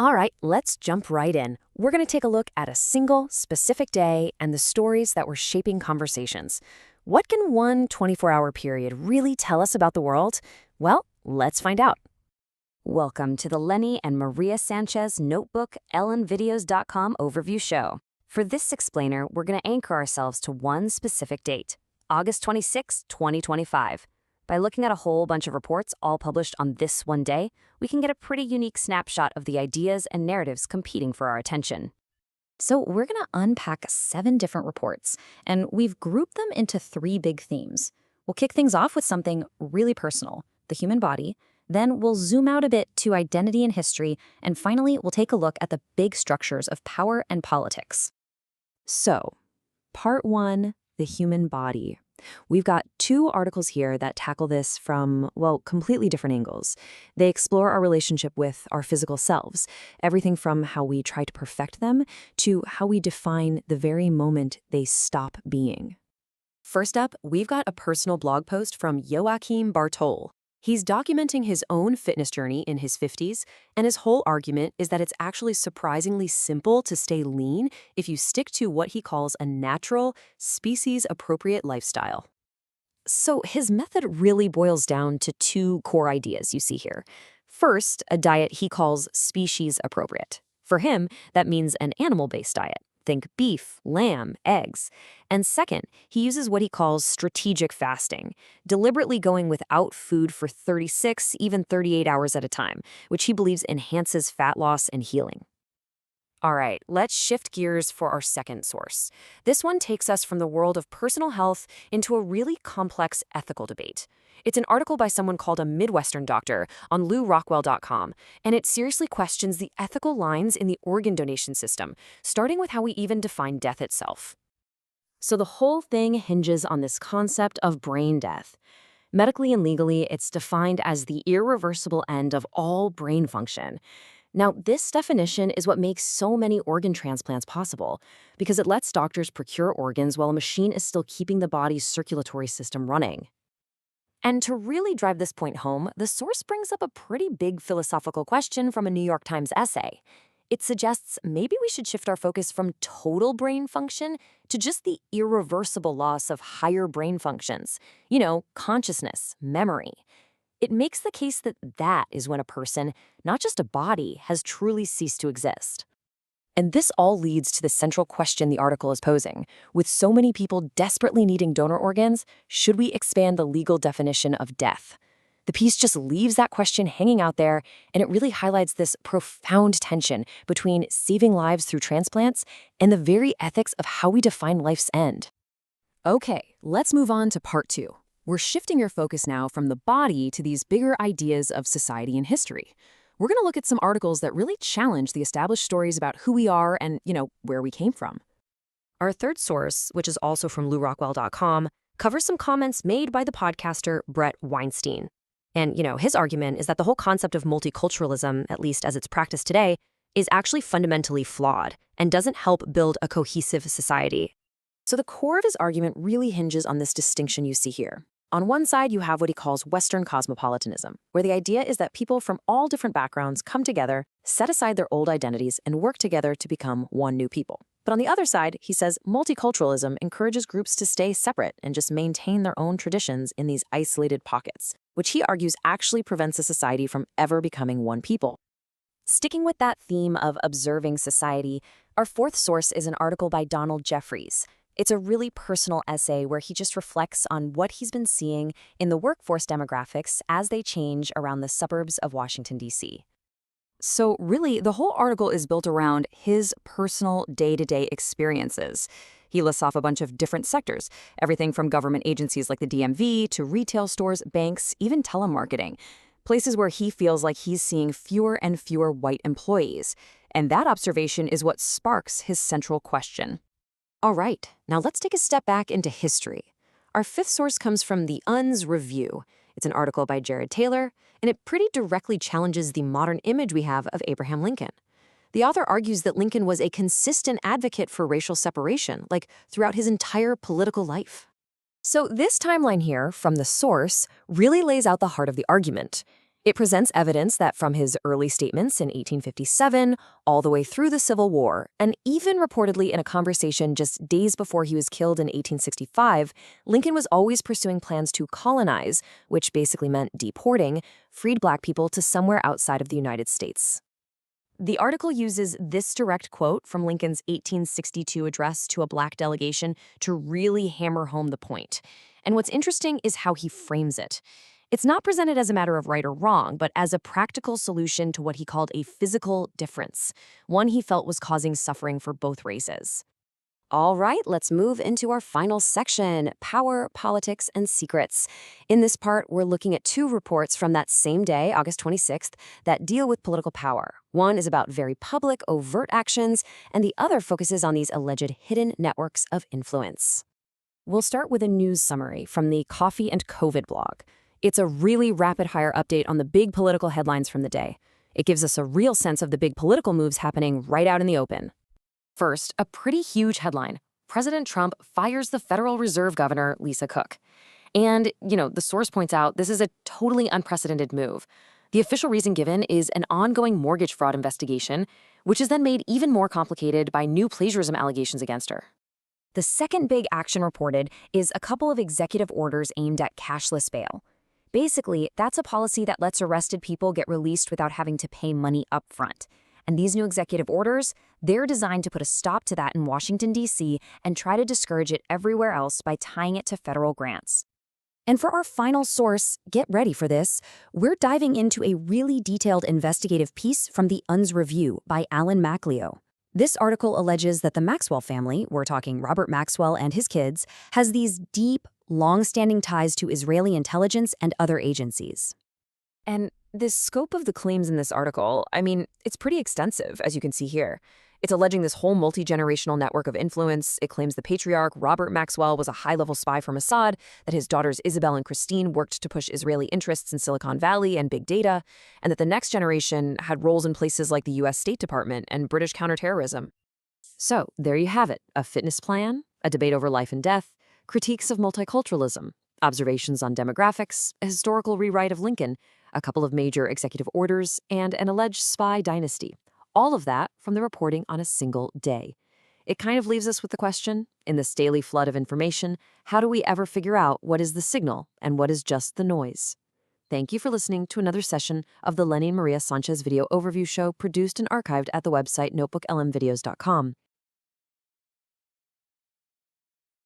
All right, let's jump right in. We're going to take a look at a single, specific day and the stories that were shaping conversations. What can one 24-hour period really tell us about the world? Well, let's find out. Welcome to the Lenny and Maria Sanchez Notebook ellenvideos.com overview show. For this explainer, we're going to anchor ourselves to one specific date, August 26, 2025. By looking at a whole bunch of reports all published on this one day, we can get a pretty unique snapshot of the ideas and narratives competing for our attention. So we're going to unpack 7 different reports, and we've grouped them into 3 big themes. We'll kick things off with something really personal, the human body. Then we'll zoom out a bit to identity and history, and finally we'll take a look at the big structures of power and politics. So, Part 1, the human body. We've got 2 articles here that tackle this from, well, completely different angles. They explore our relationship with our physical selves, everything from how we try to perfect them to how we define the very moment they stop being. First up, we've got a personal blog post from Joachim Bartol. He's documenting his own fitness journey in his 50s, and his whole argument is that it's actually surprisingly simple to stay lean if you stick to what he calls a natural, species-appropriate lifestyle. So his method really boils down to 2 core ideas you see here. First, a diet he calls species-appropriate. For him, that means an animal-based diet. Think beef, lamb, eggs. And second, he uses what he calls strategic fasting, deliberately going without food for 36, even 38 hours at a time, which he believes enhances fat loss and healing. All right, let's shift gears for our second source. This one takes us from the world of personal health into a really complex ethical debate. It's an article by someone called a Midwestern doctor on LouRockwell.com, and it seriously questions the ethical lines in the organ donation system, starting with how we even define death itself. So the whole thing hinges on this concept of brain death. Medically and legally, it's defined as the irreversible end of all brain function. Now, this definition is what makes so many organ transplants possible, because it lets doctors procure organs while a machine is still keeping the body's circulatory system running. And to really drive this point home, the source brings up a pretty big philosophical question from a New York Times essay. It suggests maybe we should shift our focus from total brain function to just the irreversible loss of higher brain functions, consciousness, memory. It makes the case that that is when a person, not just a body, has truly ceased to exist. And this all leads to the central question the article is posing. With so many people desperately needing donor organs, should we expand the legal definition of death? The piece just leaves that question hanging out there, and it really highlights this profound tension between saving lives through transplants and the very ethics of how we define life's end. Okay, let's move on to part 2. We're shifting your focus now from the body to these bigger ideas of society and history. We're going to look at some articles that really challenge the established stories about who we are and, where we came from. Our third source, which is also from LouRockwell.com, covers some comments made by the podcaster Brett Weinstein. And, his argument is that the whole concept of multiculturalism, at least as it's practiced today, is actually fundamentally flawed and doesn't help build a cohesive society. So the core of his argument really hinges on this distinction you see here. On one side, you have what he calls Western cosmopolitanism, where the idea is that people from all different backgrounds come together, set aside their old identities, and work together to become one new people. But on the other side, he says multiculturalism encourages groups to stay separate and just maintain their own traditions in these isolated pockets, which he argues actually prevents a society from ever becoming one people. Sticking with that theme of observing society, our fourth source is an article by Donald Jeffries. It's a really personal essay where he just reflects on what he's been seeing in the workforce demographics as they change around the suburbs of Washington, D.C. So really, the whole article is built around his personal day-to-day experiences. He lists off a bunch of different sectors, everything from government agencies like the DMV to retail stores, banks, even telemarketing, places where he feels like he's seeing fewer and fewer white employees. And that observation is what sparks his central question. All right, now let's take a step back into history. Our fifth source comes from the UN's Review. It's an article by Jared Taylor, and it pretty directly challenges the modern image we have of Abraham Lincoln. The author argues that Lincoln was a consistent advocate for racial separation, like throughout his entire political life. So this timeline here, from the source, really lays out the heart of the argument. It presents evidence that from his early statements in 1857 all the way through the Civil War, and even reportedly in a conversation just days before he was killed in 1865, Lincoln was always pursuing plans to colonize, which basically meant deporting, freed Black people to somewhere outside of the United States. The article uses this direct quote from Lincoln's 1862 address to a Black delegation to really hammer home the point. And what's interesting is how he frames it. It's not presented as a matter of right or wrong, but as a practical solution to what he called a physical difference, one he felt was causing suffering for both races. All right, let's move into our final section, power, politics, and secrets. In this part, we're looking at two reports from that same day, August 26th, that deal with political power. One is about very public, overt actions, and the other focuses on these alleged hidden networks of influence. We'll start with a news summary from the Coffee and COVID blog. It's a really rapid-fire update on the big political headlines from the day. It gives us a real sense of the big political moves happening right out in the open. First, a pretty huge headline. President Trump fires the Federal Reserve Governor, Lisa Cook. And, the source points out this is a totally unprecedented move. The official reason given is an ongoing mortgage fraud investigation, which is then made even more complicated by new plagiarism allegations against her. The second big action reported is a couple of executive orders aimed at cashless bail. Basically, that's a policy that lets arrested people get released without having to pay money up front. And these new executive orders, they're designed to put a stop to that in Washington, D.C., and try to discourage it everywhere else by tying it to federal grants. And for our final source, get ready for this, we're diving into a really detailed investigative piece from the UN's Review by Alan Macleo. This article alleges that the Maxwell family, we're talking Robert Maxwell and his kids, has these deep, long-standing ties to Israeli intelligence and other agencies. And this scope of the claims in this article, it's pretty extensive, as you can see here. It's alleging this whole multi-generational network of influence. It claims the patriarch, Robert Maxwell, was a high-level spy for Mossad, that his daughters Isabel and Christine worked to push Israeli interests in Silicon Valley and big data, and that the next generation had roles in places like the U.S. State Department and British counterterrorism. So, there you have it, a fitness plan, a debate over life and death, critiques of multiculturalism, observations on demographics, a historical rewrite of Lincoln, a couple of major executive orders, and an alleged spy dynasty. All of that from the reporting on a single day. It kind of leaves us with the question, in this daily flood of information, how do we ever figure out what is the signal and what is just the noise? Thank you for listening to another session of the Lenny and Maria Sanchez Video Overview Show, produced and archived at the website notebooklmvideos.com.